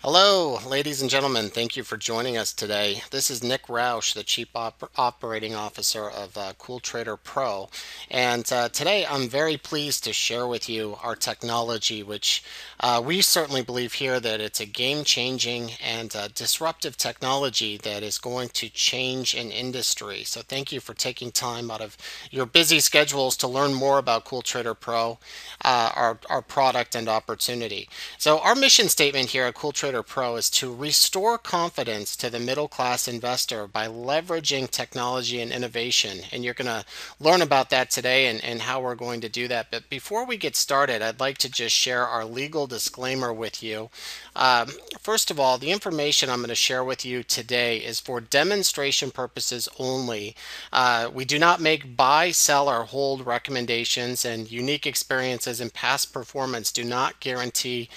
Hello, ladies and gentlemen. Thank you for joining us today. This is Nick Roush, the Chief Operating Officer of CoolTrade Pro. And today I'm very pleased to share with you our technology, which we certainly believe here that it's a game-changing and disruptive technology that is going to change an industry. So thank you for taking time out of your busy schedules to learn more about CoolTrade Pro, our product and opportunity. So our mission statement here at CoolTrade Pro is to restore confidence to the middle class investor by leveraging technology and innovation. And you're going to learn about that today and how we're going to do that. But before we get started, I'd like to just share our legal disclaimer with you. First of all, the information I'm going to share with you today is for demonstration purposes only. We do not make buy, sell, or hold recommendations, and unique experiences and past performance do not guarantee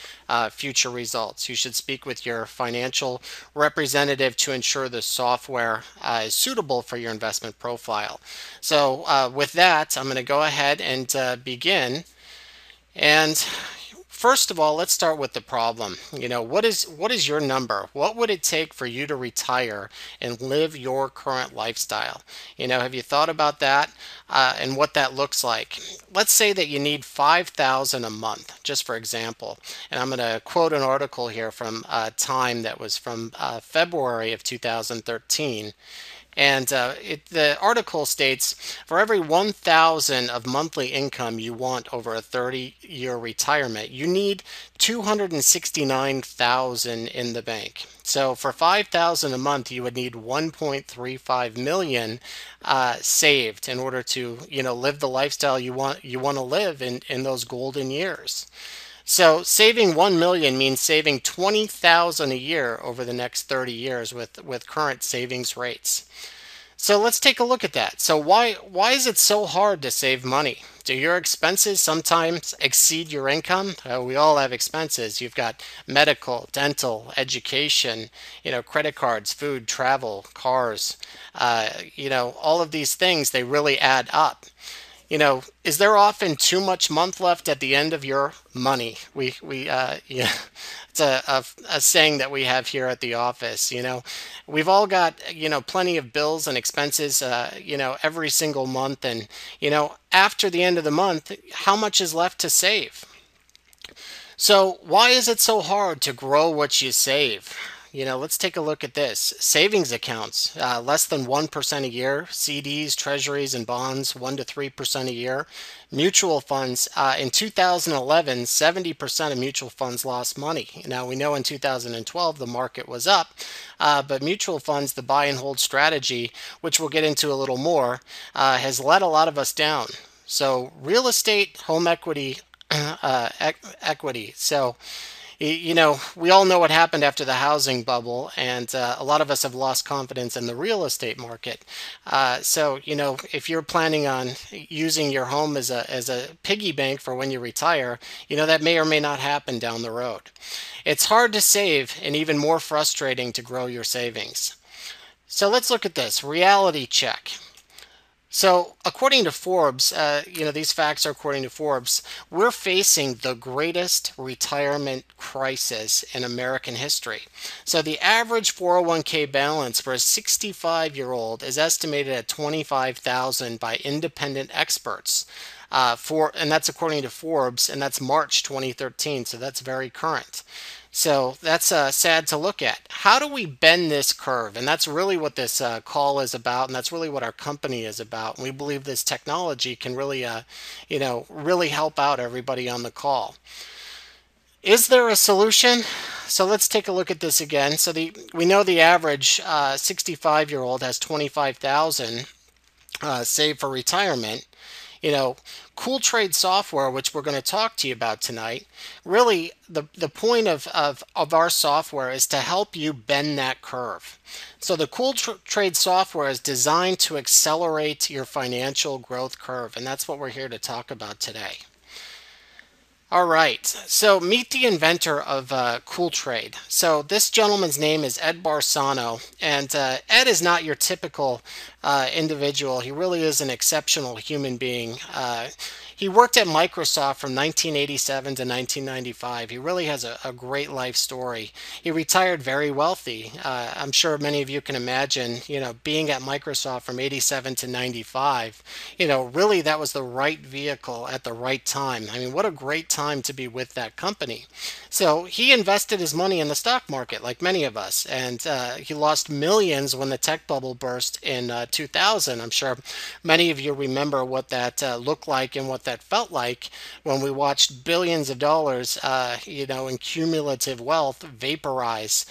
future results. You should speak with your financial representative to ensure the software is suitable for your investment profile. So with that, I'm going to go ahead and begin. And first of all, let's start with the problem. What is your number? What would it take for you to retire and live your current lifestyle? Have you thought about that and what that looks like? Let's say that you need 5,000 a month, just for example. And I'm going to quote an article here from Time that was from February of 2013. And the article states, for every 1,000 of monthly income you want over a 30-year retirement, you need 269,000 in the bank. So for 5,000 a month, you would need 1.35 million saved in order to, live the lifestyle you want to live in those golden years. So saving 1 million means saving 20,000 a year over the next 30 years with current savings rates. So let's take a look at that. So why is it so hard to save money? Do your expenses sometimes exceed your income? We all have expenses. You've got medical, dental, education, credit cards, food, travel, cars, all of these things, they really add up. Is there often too much month left at the end of your money? It's a saying that we have here at the office. We've all got, plenty of bills and expenses, every single month. And, after the end of the month, how much is left to save? So why is it so hard to grow what you save? Let's take a look at this. Savings accounts, less than 1% a year. CDs, treasuries, and bonds, 1 to 3% a year. Mutual funds, in 2011, 70% of mutual funds lost money. Now, we know in 2012 the market was up, but mutual funds, the buy and hold strategy, which we'll get into a little more, has let a lot of us down. So real estate, home equity, equity. So we all know what happened after the housing bubble, and a lot of us have lost confidence in the real estate market. So, if you're planning on using your home as a piggy bank for when you retire, that may or may not happen down the road. It's hard to save and even more frustrating to grow your savings. So let's look at this reality check. So, according to Forbes, these facts are according to Forbes, we're facing the greatest retirement crisis in American history. So, the average 401k balance for a 65-year-old is estimated at 25,000 by independent experts. And that's according to Forbes, and that's March 2013, so that's very current. So that's sad to look at. How do we bend this curve? And that's really what this call is about, and that's really what our company is about. And we believe this technology can really, really help out everybody on the call. Is there a solution? So let's take a look at this again. So we know the average 65-year-old has 25,000 saved for retirement. CoolTrade software, which we're going to talk to you about tonight, really the point of our software is to help you bend that curve. So the CoolTrade software is designed to accelerate your financial growth curve, and that's what we're here to talk about today. All right, so meet the inventor of CoolTrade. So this gentleman's name is Ed Barsano, and Ed is not your typical individual. He really is an exceptional human being. He worked at Microsoft from 1987 to 1995. He really has a great life story. He retired very wealthy. I'm sure many of you can imagine, being at Microsoft from 87 to 95. Really that was the right vehicle at the right time. I mean, what a great time to be with that company. So he invested his money in the stock market, like many of us, and he lost millions when the tech bubble burst in 2000. I'm sure many of you remember what that looked like and what that felt like when we watched billions of dollars, in cumulative wealth vaporize.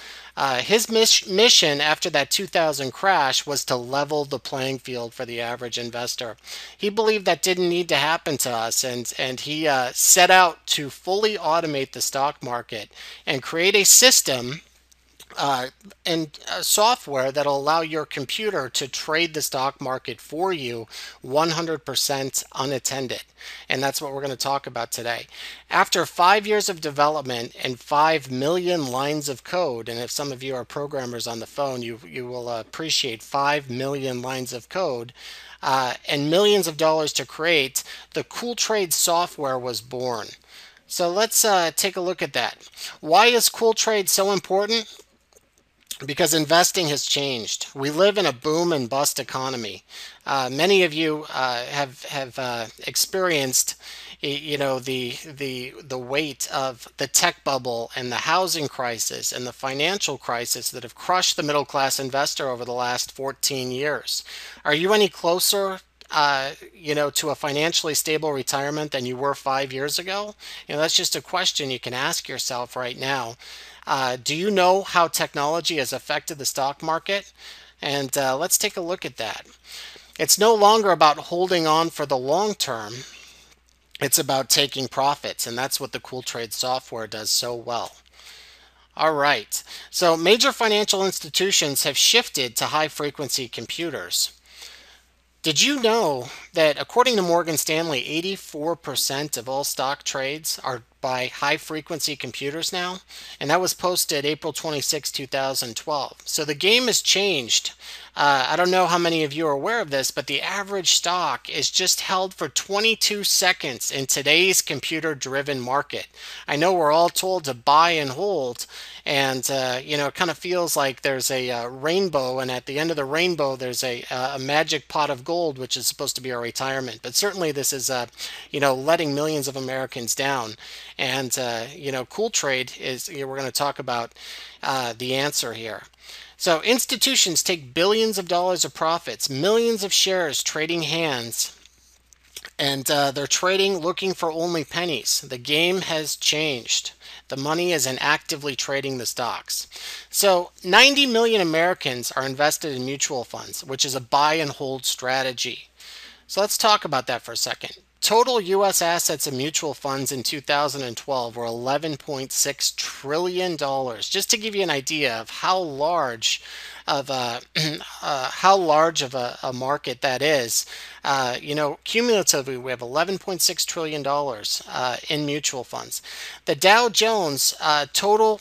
His mission after that 2000 crash was to level the playing field for the average investor. He believed that didn't need to happen to us, and he set out to fully automate the stock market and create a system and software that'll allow your computer to trade the stock market for you 100% unattended. And that's what we're going to talk about today. After 5 years of development and 5 million lines of code, and if some of you are programmers on the phone, you will appreciate 5 million lines of code, and millions of dollars to create, the CoolTrade software was born. So let's take a look at that. Why is CoolTrade so important? Because investing has changed. We live in a boom and bust economy. Many of you have experienced, the weight of the tech bubble and the housing crisis and the financial crisis that have crushed the middle class investor over the last 14 years. Are you any closer? To a financially stable retirement than you were 5 years ago? That's just a question you can ask yourself right now. Do you know how technology has affected the stock market? And let's take a look at that. It's no longer about holding on for the long term. It's about taking profits, and that's what the CoolTrade software does so well. All right, so major financial institutions have shifted to high-frequency computers. Did you know that according to Morgan Stanley, 84% of all stock trades are by high-frequency computers now? And that was posted April 26, 2012. So the game has changed. I don't know how many of you are aware of this, but the average stock is just held for 22 seconds in today's computer-driven market. I know we're all told to buy and hold, and it kind of feels like there's a rainbow, and at the end of the rainbow there's a magic pot of gold, which is supposed to be our retirement. But certainly this is letting millions of Americans down. And CoolTrade is, we're going to talk about the answer here. So institutions take billions of dollars of profits, millions of shares trading hands, and they're trading looking for only pennies. The game has changed. The money isn't actively trading the stocks. So 90 million Americans are invested in mutual funds, which is a buy and hold strategy. So let's talk about that for a second. Total U.S. assets in mutual funds in 2012 were $11.6 trillion. Just to give you an idea of how large of a market that is. Cumulatively, we have $11.6 trillion in mutual funds. The Dow Jones total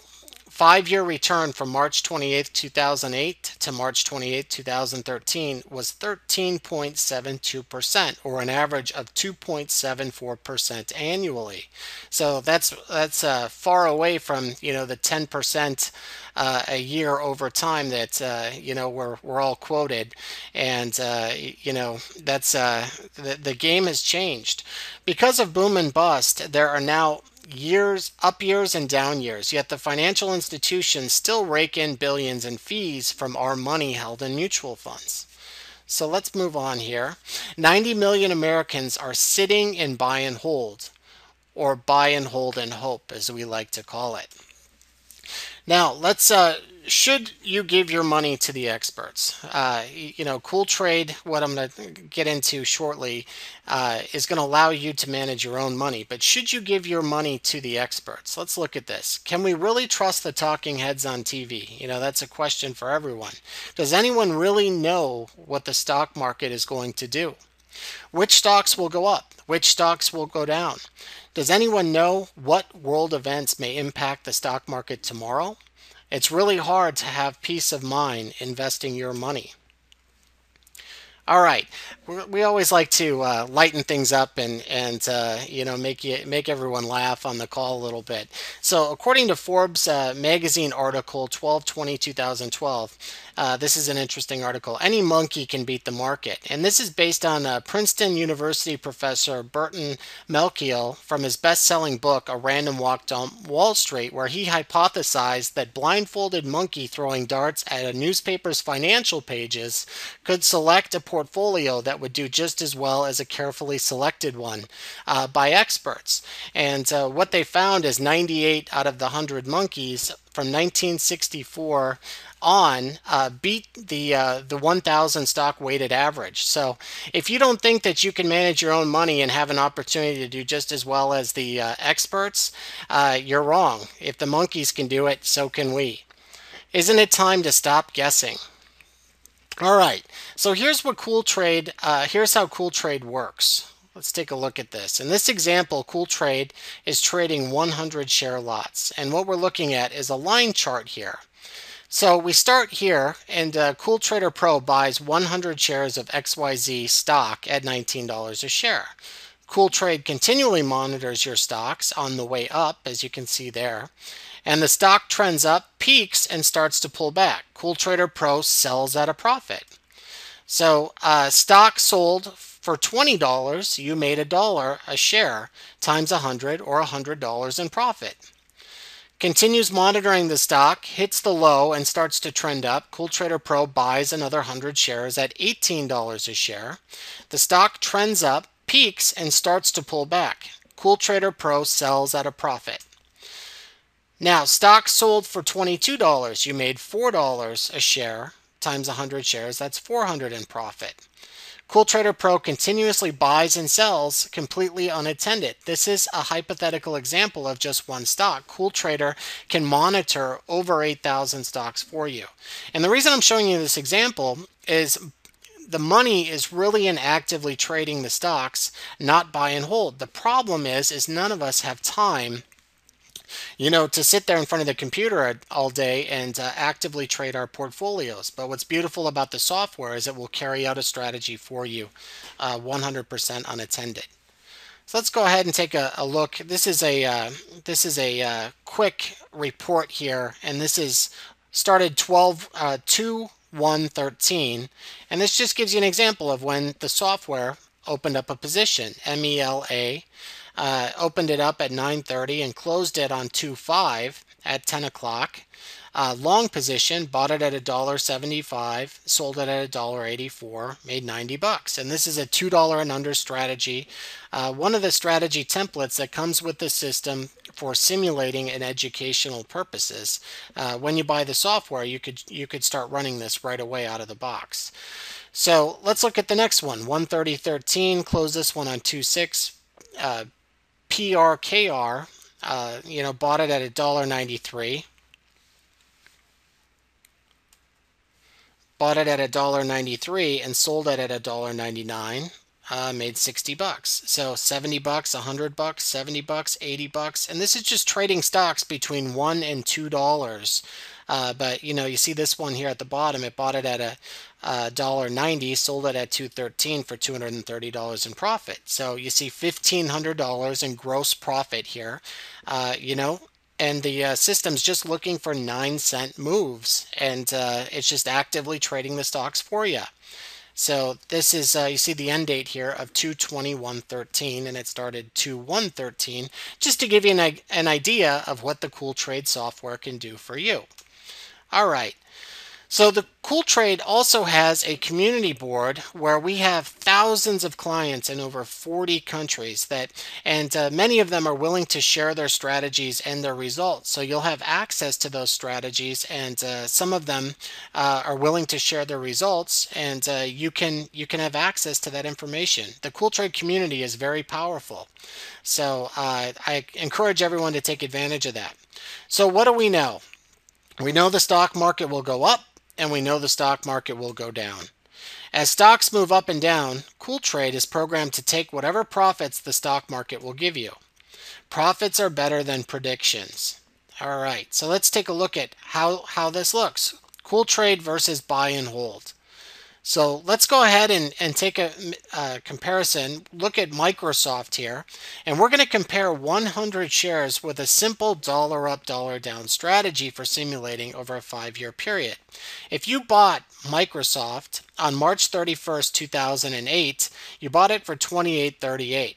5-year return from March 28, 2008 to March 28, 2013 was 13.72%, or an average of 2.74% annually. So that's far away from the 10% a year over time that we're all quoted, and that's the game has changed because of boom and bust. There are now up years and down years, yet the financial institutions still rake in billions in fees from our money held in mutual funds. So let's move on here. 90 million Americans are sitting in buy and hold, or buy and hold and hope, as we like to call it. Now, let's should you give your money to the experts? CoolTrade, what I'm going to get into shortly, is going to allow you to manage your own money. But should you give your money to the experts? Let's look at this. Can we really trust the talking heads on TV? That's a question for everyone. Does anyone really know what the stock market is going to do? Which stocks will go up? Which stocks will go down? Does anyone know what world events may impact the stock market tomorrow? It's really hard to have peace of mind investing your money. All right, we always like to lighten things up and make everyone laugh on the call a little bit. So according to Forbes magazine article 12/20/2012, this is an interesting article. Any monkey can beat the market, and this is based on Princeton University professor Burton Malkiel from his best-selling book A Random Walk Down Wall Street, where he hypothesized that blindfolded monkey throwing darts at a newspaper's financial pages could select a portfolio that would do just as well as a carefully selected one by experts. And what they found is 98 out of the 100 monkeys from 1964 on beat the 1,000 stock weighted average. So if you don't think that you can manage your own money and have an opportunity to do just as well as the experts, you're wrong. If the monkeys can do it, so can we. Isn't it time to stop guessing? All right, so here's what here's how CoolTrade works. Let's take a look at this. In this example, CoolTrade is trading 100 share lots, and what we're looking at is a line chart here. So we start here, and CoolTrader Pro buys 100 shares of XYZ stock at $19 a share. CoolTrade continually monitors your stocks on the way up, as you can see there. And the stock trends up, peaks, and starts to pull back. CoolTrader Pro sells at a profit. So stock sold for $20, you made $1 a share times 100 or $100 in profit. Continues monitoring the stock, hits the low and starts to trend up. CoolTrader Pro buys another 100 shares at $18 a share. The stock trends up, peaks, and starts to pull back. CoolTrader Pro sells at a profit. Now, stock sold for $22. You made $4 a share times 100 shares. That's $400 in profit. CoolTrader Pro continuously buys and sells completely unattended. This is a hypothetical example of just one stock. CoolTrader can monitor over 8,000 stocks for you. And the reason I'm showing you this example is the money is really in actively trading the stocks, not buy and hold. The problem is none of us have time to sit there in front of the computer all day and actively trade our portfolios. But what's beautiful about the software is it will carry out a strategy for you 100% unattended. So let's go ahead and take a look. This is a quick report here, and this is started 2/1/13, and this just gives you an example of when the software opened up a position. MELA opened it up at 9:30 and closed it on 2/5 at 10 o'clock. Long position, bought it at $1.75, sold it at $1.84, made 90 bucks. And this is a $2 and under strategy. One of the strategy templates that comes with the system for simulating and educational purposes. When you buy the software, you could start running this right away out of the box. So let's look at the next one. 1:30/13, close this one on 2/6. PRKR, bought it at $1.93. Bought it at $1.93 and sold it at $1.99. Made 60 bucks. So 70 bucks, 100 bucks, 70 bucks, 80 bucks. And this is just trading stocks between $1 and $2. But you see this one here at the bottom, it bought it at a $1.90, sold it at $2.13 for $230 in profit. So you see $1,500 in gross profit here, and the system's just looking for 9-cent moves, and it's just actively trading the stocks for you. So this is, you see the end date here of 2/21/13, and it started 2/1/13, just to give you an idea of what the CoolTrade software can do for you. All right. So the CoolTrade also has a community board where we have thousands of clients in over 40 countries and many of them are willing to share their strategies and their results. So you'll have access to those strategies, and some of them are willing to share their results, and you can have access to that information. The CoolTrade community is very powerful. So I encourage everyone to take advantage of that. So what do we know? We know the stock market will go up, and we know the stock market will go down. As stocks move up and down, CoolTrade is programmed to take whatever profits the stock market will give you. Profits are better than predictions. All right, so let's take a look at how this looks. CoolTrade versus buy and hold. So let's go ahead and take a comparison. Look at Microsoft here, and we're going to compare 100 shares with a simple dollar up, dollar down strategy for simulating over a 5-year period. If you bought Microsoft on March 31st, 2008, you bought it for $28.38.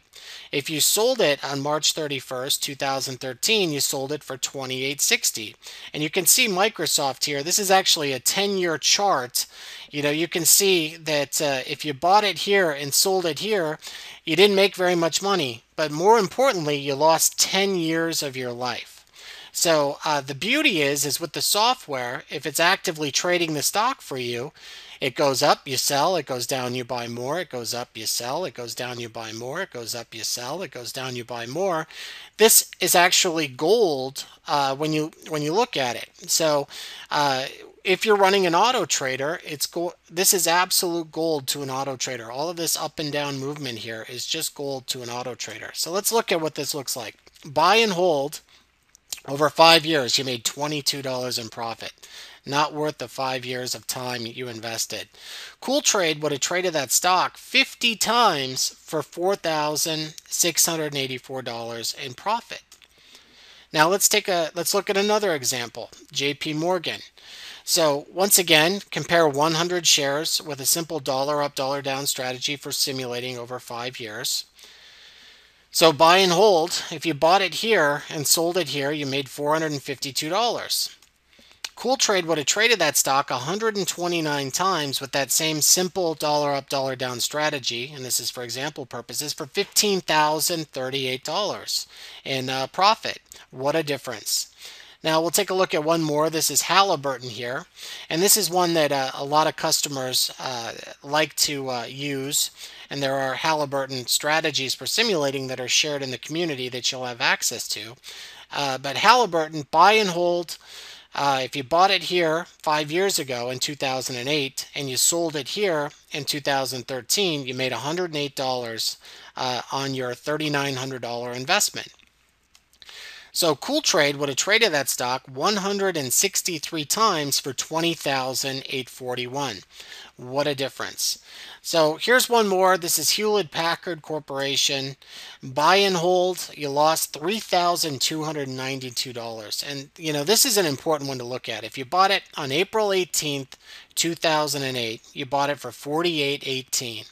If you sold it on March 31st, 2013, you sold it for $28.60. And you can see Microsoft here. This is actually a 10-year chart. You can see that if you bought it here and sold it here, you didn't make very much money. But more importantly, you lost 10 years of your life. So the beauty is with the software, if it's actively trading the stock for you, it goes up, you sell, it goes down, you buy more, it goes up, you sell, it goes down, you buy more, it goes up, you sell, it goes down, you buy more. This is actually gold when you look at it. So if you're running an auto trader, this is absolute gold to an auto trader. All of this up and down movement here is just gold to an auto trader. So let's look at what this looks like. Buy and hold. Over 5 years, you made $22 in profit. Not worth the 5 years of time you invested. CoolTrade would have traded that stock 50 times for $4,684 in profit. Now let's look at another example, JP Morgan. So once again, compare 100 shares with a simple dollar up, dollar down strategy for simulating over 5 years. So buy and hold, if you bought it here and sold it here, you made $452. CoolTrade would have traded that stock 129 times with that same simple dollar up, dollar down strategy, and this is for example purposes, for $15,038 in profit. What a difference. Now we'll take a look at one more. This is Halliburton here, and this is one that a lot of customers like to use, and there are Halliburton strategies for simulating that are shared in the community that you'll have access to. But Halliburton, buy and hold. If you bought it here 5 years ago in 2008 and you sold it here in 2013, you made $108 on your $3,900 investment. So CoolTrade would have traded that stock 163 times for $20,841. What a difference. So here's one more. This is HewlettPackard Corporation. Buy and hold, you lost $3,292. And this is an important one to look at. If you bought it on April 18th, 2008, you bought it for $48.18.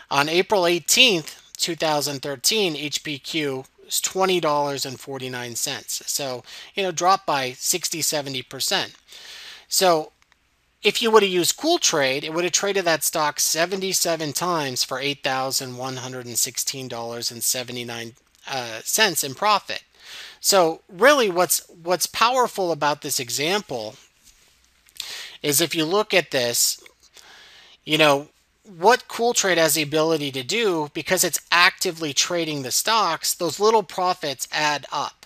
On April 18th, 2013, HPQ was $20.49. So, dropped by 60-70%. So if you would have used CoolTrade, it would have traded that stock 77 times for $8,116.79 in profit. So really what's powerful about this example is if you look at this, what CoolTrade has the ability to do, because it's actively trading the stocks, those little profits add up.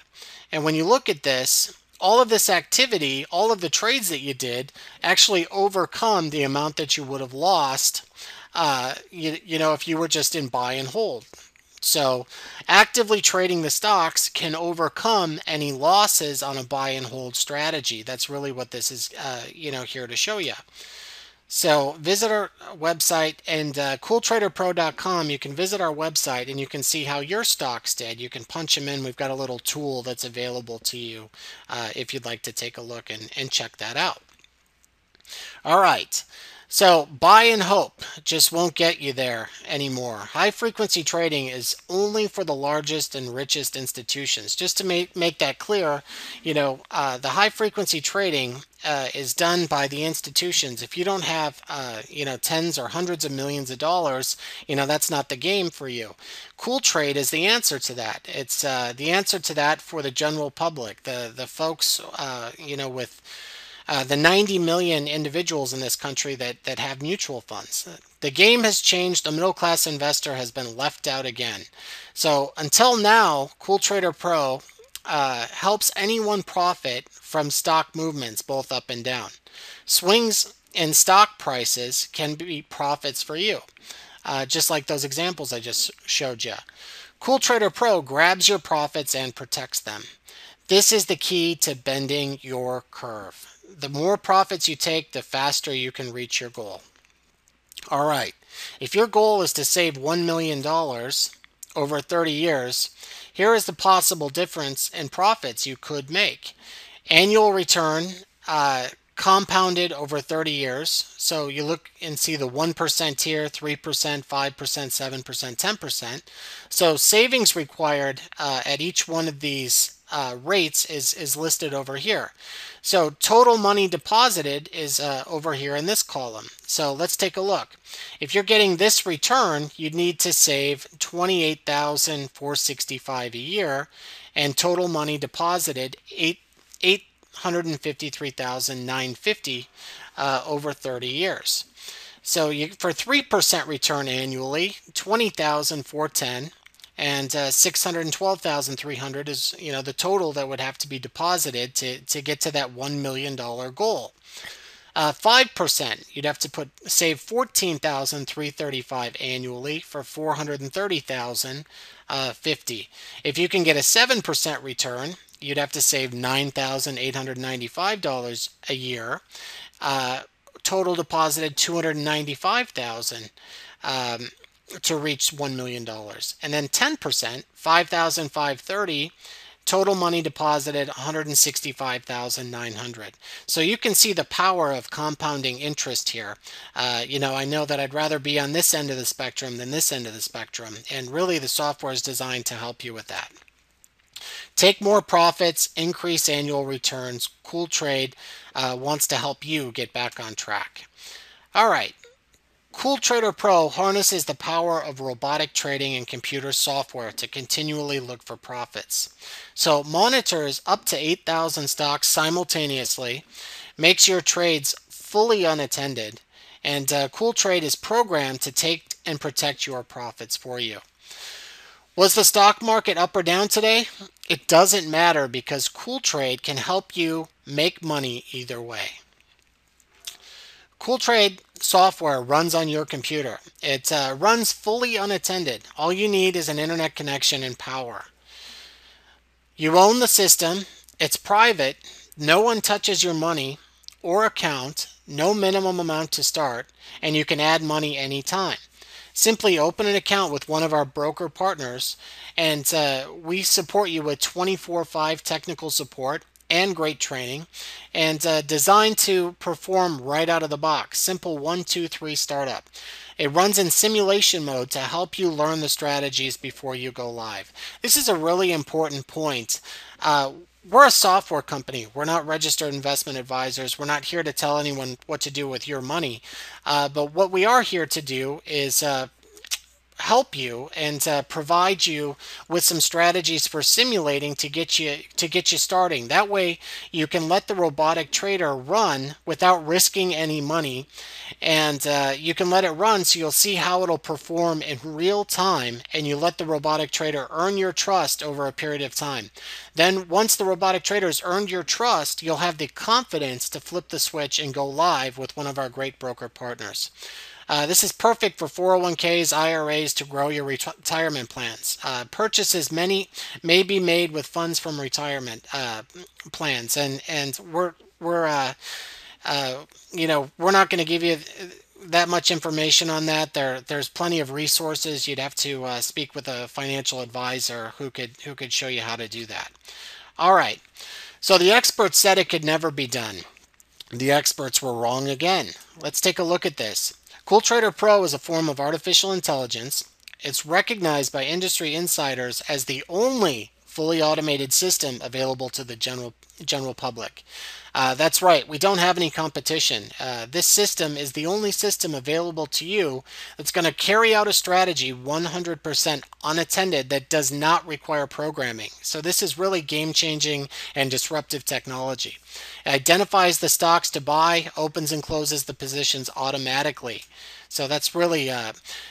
And when you look at this, all of this activity, all of the trades that you did actually overcome the amount that you would have lost, if you were just in buy and hold. So actively trading the stocks can overcome any losses on a buy and hold strategy. That's really what this is, here to show you. So visit our website, and CoolTraderPro.com. You can visit our website and you can see how your stocks did. You can punch them in. We've got a little tool that's available to you if you'd like to take a look and check that out. All right. So buy and hope just won't get you there anymore. High frequency trading is only for the largest and richest institutions. Just to make that clear, the high frequency trading is done by the institutions. If you don't have tens or hundreds of millions of dollars, that's not the game for you. CoolTrade is the answer to that. It's the answer to that for the general public, the folks with the 90 million individuals in this country that have mutual funds. The game has changed. The middle class investor has been left out again. So until now, CoolTrader Pro helps anyone profit from stock movements, both up and down. Swings in stock prices can be profits for you, just like those examples I just showed you. CoolTrader Pro grabs your profits and protects them. This is the key to bending your curve. The more profits you take, the faster you can reach your goal. All right. If your goal is to save $1 million over 30 years, here is the possible difference in profits you could make. Annual return compounded over 30 years. So you look and see the 1% here, 3%, 5%, 7%, 10%. So savings required at each one of these rates is listed over here. So total money deposited is over here in this column. So let's take a look. If you're getting this return, you'd need to save $28,465 a year, and total money deposited $853,950 over 30 years. So for 3% return annually, $20,410, and 612,300 is the total that would have to be deposited to get to that $1 million goal. 5%, you'd have to save 14,335 annually for 430,050. If you can get a 7% return, you'd have to save $9,895 a year. Total deposited 295,000 to reach $1 million. And then 10%, 5,530. Total money deposited 165,900. So you can see the power of compounding interest here. I know that I'd rather be on this end of the spectrum than this end of the spectrum, and really the software is designed to help you with that. Take more profits, increase annual returns. CoolTrade wants to help you get back on track. All right. CoolTrade Pro harnesses the power of robotic trading and computer software to continually look for profits. So it monitors up to 8,000 stocks simultaneously, makes your trades fully unattended, and CoolTrade is programmed to take and protect your profits for you. Was the stock market up or down today? It doesn't matter because CoolTrade can help you make money either way. CoolTrade software runs on your computer. It runs fully unattended. All you need is an internet connection and power. You own the system. It's private. No one touches your money or account. No minimum amount to start. And you can add money anytime. Simply open an account with one of our broker partners, and we support you with 24/5 technical support and great training, and designed to perform right out of the box. Simple 1, 2, 3 startup. It runs in simulation mode to help you learn the strategies before you go live. This is a really important point. We're a software company. We're not registered investment advisors. We're not here to tell anyone what to do with your money. But what we are here to do is help you and provide you with some strategies for simulating to get you starting. That way you can let the robotic trader run without risking any money, and you can let it run so you'll see how it'll perform in real time, and you let the robotic trader earn your trust over a period of time. Then once the robotic trader has earned your trust, you'll have the confidence to flip the switch and go live with one of our great broker partners. This is perfect for 401ks, IRAs to grow your retirement plans. Purchases may be made with funds from retirement plans, and we're not going to give you that much information on that. There's plenty of resources. You'd have to speak with a financial advisor who could show you how to do that. All right. So the experts said it could never be done. The experts were wrong again. Let's take a look at this. CoolTrade Pro is a form of artificial intelligence. It's recognized by industry insiders as the only fully automated system available to the general public. That's right, we don't have any competition. This system is the only system available to you that's going to carry out a strategy 100% unattended that does not require programming. So this is really game-changing and disruptive technology. It identifies the stocks to buy, opens and closes the positions automatically. So that's really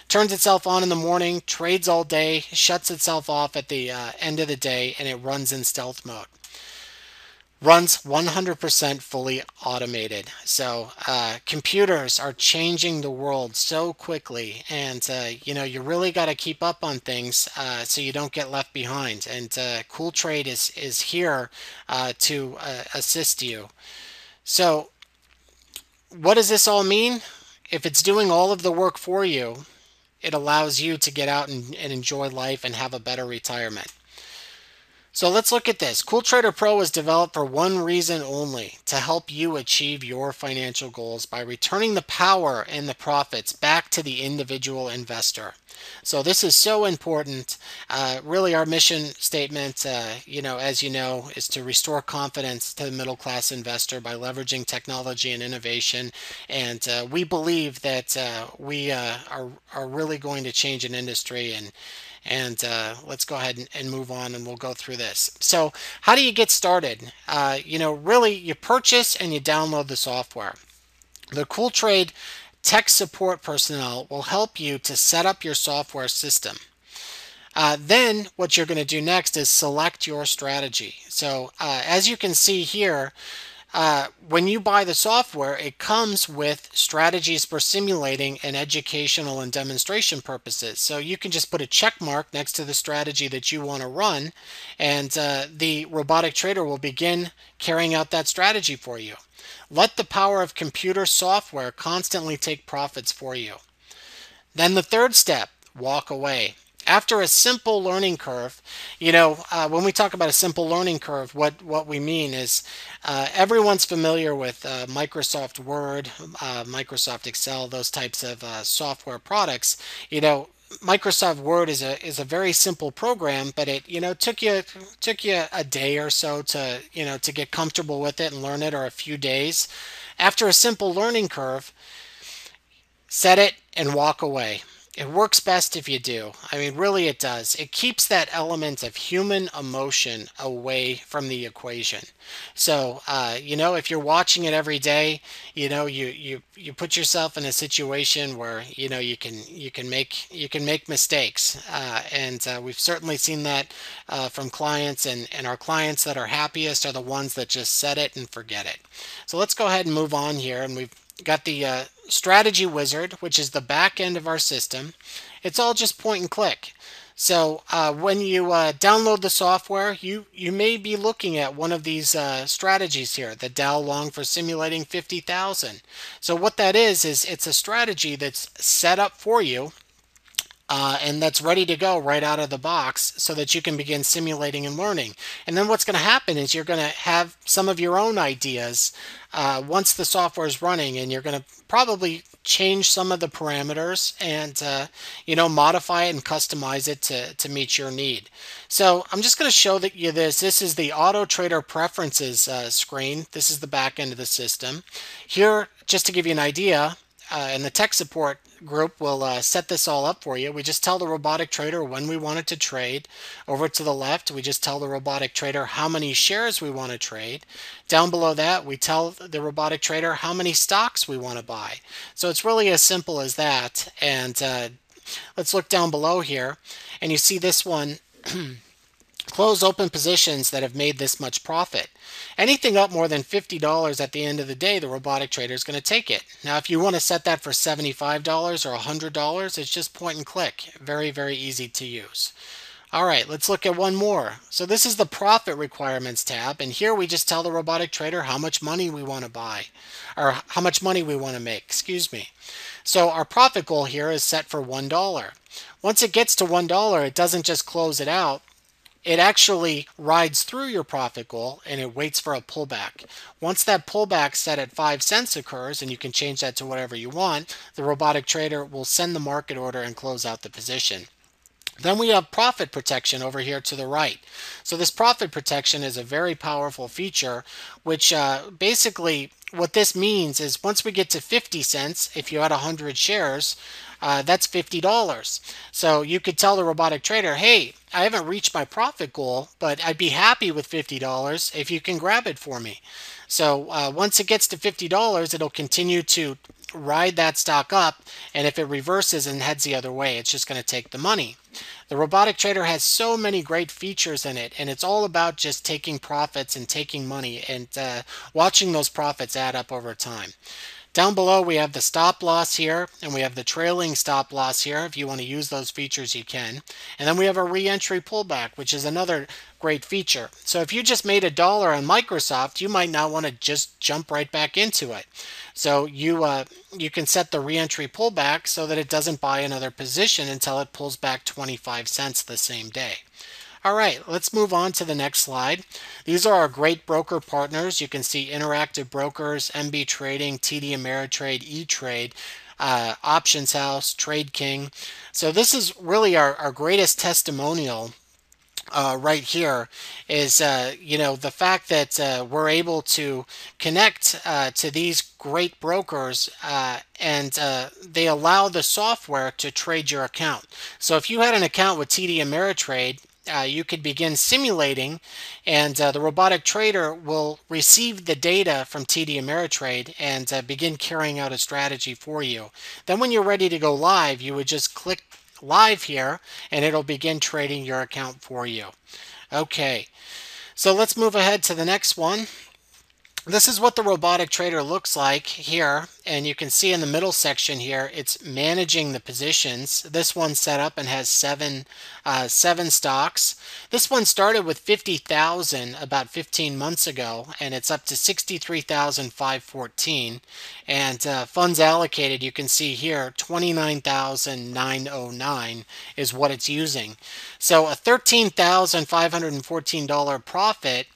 turns itself on in the morning, trades all day, shuts itself off at the end of the day, and it runs in stealth mode. Runs 100% fully automated. So computers are changing the world so quickly, and you really got to keep up on things so you don't get left behind. And CoolTrade is here to assist you. So what does this all mean? if it's doing all of the work for you, it allows you to get out and enjoy life and have a better retirement. So let's look at this. CoolTrader Pro was developed for one reason only, to help you achieve your financial goals by returning the power and the profits back to the individual investor. So this is so important. Really, our mission statement, as you know, is to restore confidence to the middle class investor by leveraging technology and innovation. And we believe that we are really going to change an industry, and let's go ahead and move on, and we'll go through this. So how do you get started? Really, you purchase and you download the software. The CoolTrade tech support personnel will help you to set up your software system. Then what you're going to do next is select your strategy. So as you can see here, when you buy the software, it comes with strategies for simulating and educational and demonstration purposes. So you can just put a check mark next to the strategy that you want to run, and the Robotic Trader will begin carrying out that strategy for you. Let the power of computer software constantly take profits for you. Then the third step, walk away. After a simple learning curve, when we talk about a simple learning curve, what we mean is everyone's familiar with Microsoft Word, Microsoft Excel, those types of software products. Microsoft Word is a very simple program, but it took you a day or so to get comfortable with it and learn it, or a few days. After a simple learning curve, set it and walk away. It works best if you do. I mean, really it does. It keeps that element of human emotion away from the equation. So, if you're watching it every day, you put yourself in a situation where, you can make mistakes. And we've certainly seen that from clients, and our clients that are happiest are the ones that just set it and forget it. So let's go ahead and move on here, and we've got the strategy wizard, which is the back end of our system. It's all just point and click. So when you download the software, you may be looking at one of these strategies here, the Dow Long for simulating 50,000. So what that is it's a strategy that's set up for you, and that's ready to go right out of the box, so that you can begin simulating and learning. And then what's going to happen is you're going to have some of your own ideas once the software is running, and you're going to probably change some of the parameters and modify it and customize it to meet your need. So I'm just going to show you this. This is the Auto Trader Preferences screen. This is the back end of the system. Here, just to give you an idea, and the tech support group will set this all up for you. We just tell the Robotic Trader when we want it to trade. Over to the left, we just tell the Robotic Trader how many shares we want to trade. Down below that, we tell the Robotic Trader how many stocks we want to buy. So it's really as simple as that. And let's look down below here, and you see this one. Close open positions that have made this much profit. Anything up more than $50 at the end of the day, the Robotic Trader is going to take it. Now, if you want to set that for $75 or $100, it's just point and click. Very, very easy to use. All right, let's look at one more. So this is the Profit Requirements tab, and here we just tell the Robotic Trader how much money we want to buy, or how much money we want to make, excuse me. So our profit goal here is set for $1. Once it gets to $1, it doesn't just close it out. It actually rides through your profit goal, and it waits for a pullback. Once that pullback set at 5 cents occurs, and you can change that to whatever you want, the Robotic Trader will send the market order and close out the position. Then we have profit protection over here to the right. So this profit protection is a very powerful feature, which basically what this means is once we get to 50 cents, if you had 100 shares, that's $50. So you could tell the Robotic Trader, hey, I haven't reached my profit goal, but I'd be happy with $50 if you can grab it for me. So once it gets to $50, it'll continue to ride that stock up, and if it reverses and heads the other way, it's just going to take the money. The Robotic Trader has so many great features in it, and it's all about just taking profits and taking money and watching those profits add up over time. Down below, we have the stop loss here, and we have the trailing stop loss here. If you want to use those features, you can. And then we have a re-entry pullback, which is another great feature. So if you just made $1 on Microsoft, you might not want to just jump right back into it. So you can set the reentry pullback so that it doesn't buy another position until it pulls back 25 cents the same day. All right, let's move on to the next slide. These are our great broker partners. You can see Interactive Brokers, MB Trading, TD Ameritrade, E-Trade, Options House, Trade King. So this is really our greatest testimonial right here is the fact that we're able to connect to these great brokers and they allow the software to trade your account. So if you had an account with TD Ameritrade, you could begin simulating, and the Robotic Trader will receive the data from TD Ameritrade and begin carrying out a strategy for you. Then when you're ready to go live, you would just click live here and it'll begin trading your account for you. Okay, so let's move ahead to the next one. This is what the Robotic Trader looks like here, and you can see in the middle section here, it's managing the positions. This one's set up and has seven stocks. This one started with 50,000 about 15 months ago, and it's up to 63,514. And funds allocated, you can see here, 29,909 is what it's using. So a $13,514 profit.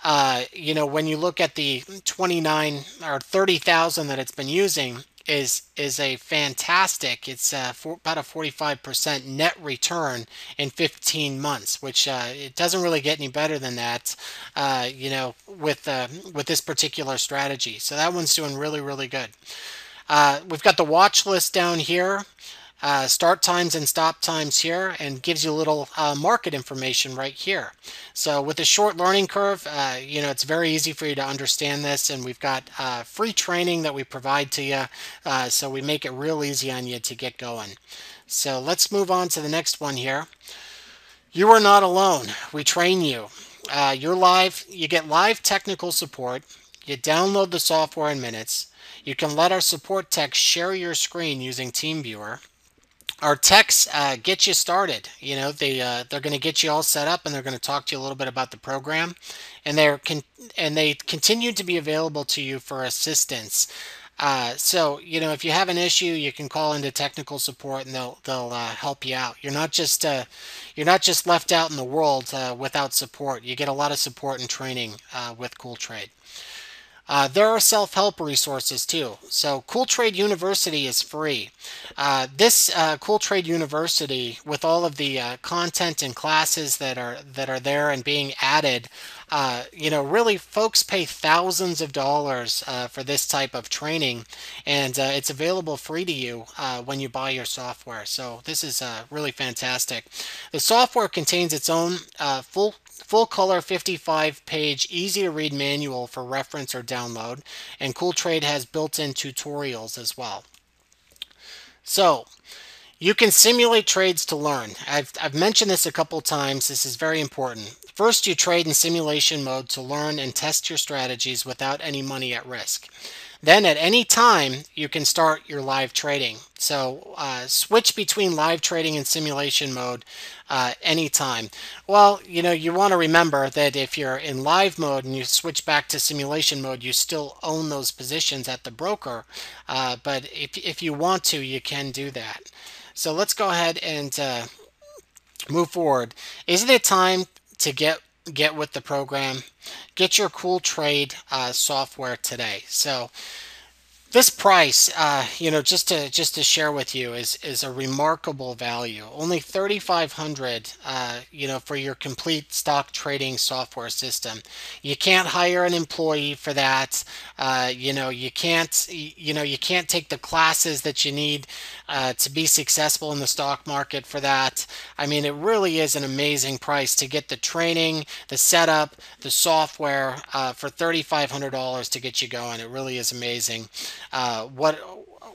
When you look at the 29 or 30,000 that it's been using is a fantastic. It's about a 45% net return in 15 months, which it doesn't really get any better than that, with this particular strategy. So that one's doing really, really good. We've got the watch list down here. Start times and stop times here, and gives you a little market information right here. So with a short learning curve, it's very easy for you to understand this, and we've got free training that we provide to you, so we make it real easy on you to get going. So let's move on to the next one here. You are not alone. We train you. You're live. You get live technical support. You download the software in minutes. You can let our support techs share your screen using TeamViewer. Our techs get you started. They're going to get you all set up, and they're going to talk to you a little bit about the program, and they continue to be available to you for assistance. So if you have an issue, you can call into technical support, and they'll help you out. You're not just left out in the world without support. You get a lot of support and training with CoolTrade. There are self-help resources too. So CoolTrade University is free. This CoolTrade University, with all of the content and classes that are there and being added, really folks pay thousands of dollars for this type of training, and it's available free to you when you buy your software. So this is really fantastic. The software contains its own full color 55-page easy to read manual for reference or download, and CoolTrade has built-in tutorials as well. So you can simulate trades to learn. I've mentioned this a couple times. This is very important. First, you trade in simulation mode to learn and test your strategies without any money at risk. Then at any time, you can start your live trading. So switch between live trading and simulation mode anytime. Well, you want to remember that if you're in live mode and you switch back to simulation mode, you still own those positions at the broker. But if you want to, you can do that. So let's go ahead and move forward. Isn't it time to get with the program? Get your CoolTrade software today. So this price, just to share with you, is a remarkable value. Only $3,500, for your complete stock trading software system. You can't hire an employee for that. You can't take the classes that you need to be successful in the stock market for that. I mean, it really is an amazing price to get the training, the setup, the software for $3,500 to get you going. It really is amazing.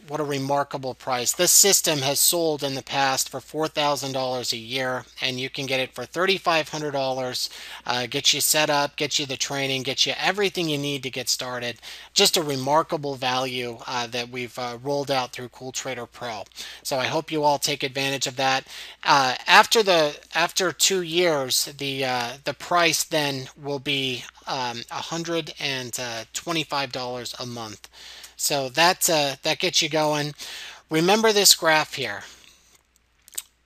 what a remarkable price. This system has sold in the past for $4,000 a year, and you can get it for $3,500. Get you set up, get you the training, get you everything you need to get started. Just a remarkable value that we've rolled out through CoolTrader Pro. So I hope you all take advantage of that. After 2 years, the price then will be $125 a month. So that gets you going. Remember this graph here.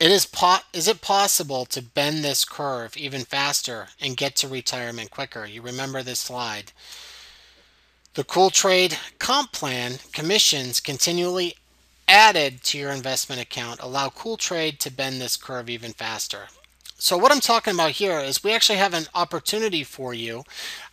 Is it possible to bend this curve even faster and get to retirement quicker? You remember this slide. The CoolTrade comp plan commissions continually added to your investment account allow CoolTrade to bend this curve even faster. So what I'm talking about here is we actually have an opportunity for you.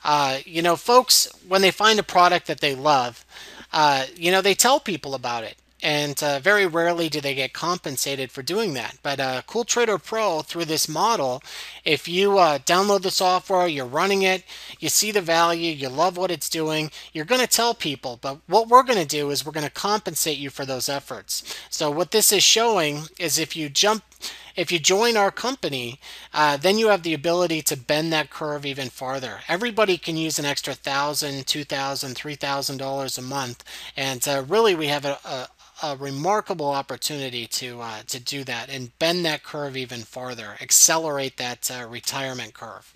Folks, when they find a product that they love, they tell people about it. And very rarely do they get compensated for doing that. But CoolTrader Pro, through this model, if you download the software, you're running it, you see the value, you love what it's doing, you're going to tell people. But what we're going to do is we're going to compensate you for those efforts. So what this is showing is if you join our company, then you have the ability to bend that curve even farther. Everybody can use an extra $1,000, $2,000, $3,000 a month, and really we have a remarkable opportunity to do that and bend that curve even farther, accelerate that retirement curve.